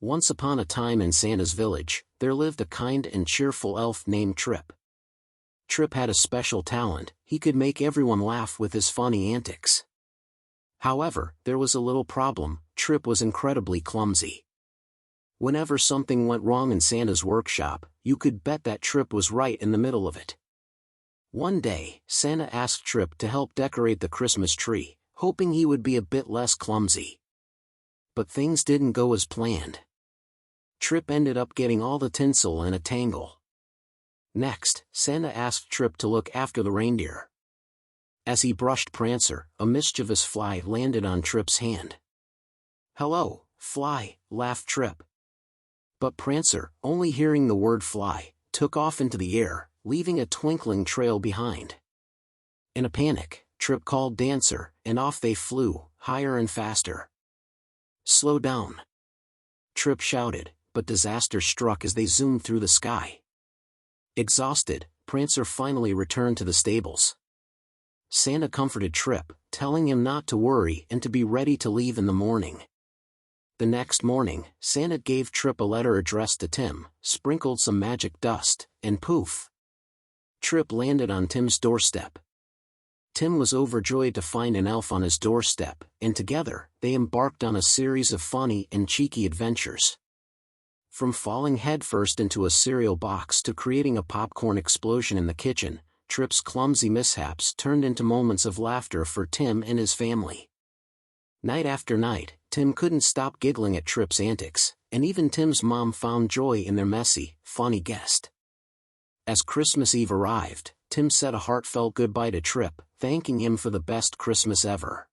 Once upon a time in Santa's village, there lived a kind and cheerful elf named Trip. Trip had a special talent. He could make everyone laugh with his funny antics. However, there was a little problem. Trip was incredibly clumsy. Whenever something went wrong in Santa's workshop, you could bet that Trip was right in the middle of it. One day, Santa asked Trip to help decorate the Christmas tree, hoping he would be a bit less clumsy. But things didn't go as planned. Trip ended up getting all the tinsel in a tangle. Next, Santa asked Trip to look after the reindeer. As he brushed Prancer, a mischievous fly landed on Trip's hand. "Hello, fly," laughed Trip. But Prancer, only hearing the word fly, took off into the air, leaving a twinkling trail behind. In a panic, Trip called Dancer, and off they flew, higher and faster. "Slow down!" Trip shouted, but disaster struck as they zoomed through the sky. Exhausted, Prancer finally returned to the stables. Santa comforted Trip, telling him not to worry and to be ready to leave in the morning. The next morning, Santa gave Trip a letter addressed to Tim, sprinkled some magic dust, and poof! Trip landed on Tim's doorstep. Tim was overjoyed to find an elf on his doorstep, and together, they embarked on a series of funny and cheeky adventures. From falling headfirst into a cereal box to creating a popcorn explosion in the kitchen, Trip's clumsy mishaps turned into moments of laughter for Tim and his family. Night after night, Tim couldn't stop giggling at Trip's antics, and even Tim's mom found joy in their messy, funny guest. As Christmas Eve arrived, Tim said a heartfelt goodbye to Trip, thanking him for the best Christmas ever.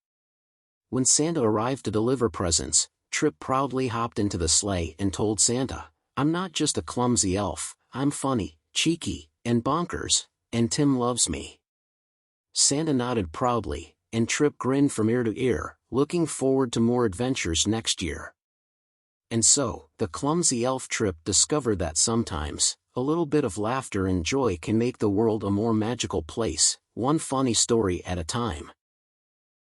When Santa arrived to deliver presents, Trip proudly hopped into the sleigh and told Santa, "I'm not just a clumsy elf, I'm funny, cheeky, and bonkers, and Tim loves me." Santa nodded proudly, and Trip grinned from ear to ear, looking forward to more adventures next year. And so, the clumsy elf Trip discovered that sometimes, a little bit of laughter and joy can make the world a more magical place, one funny story at a time.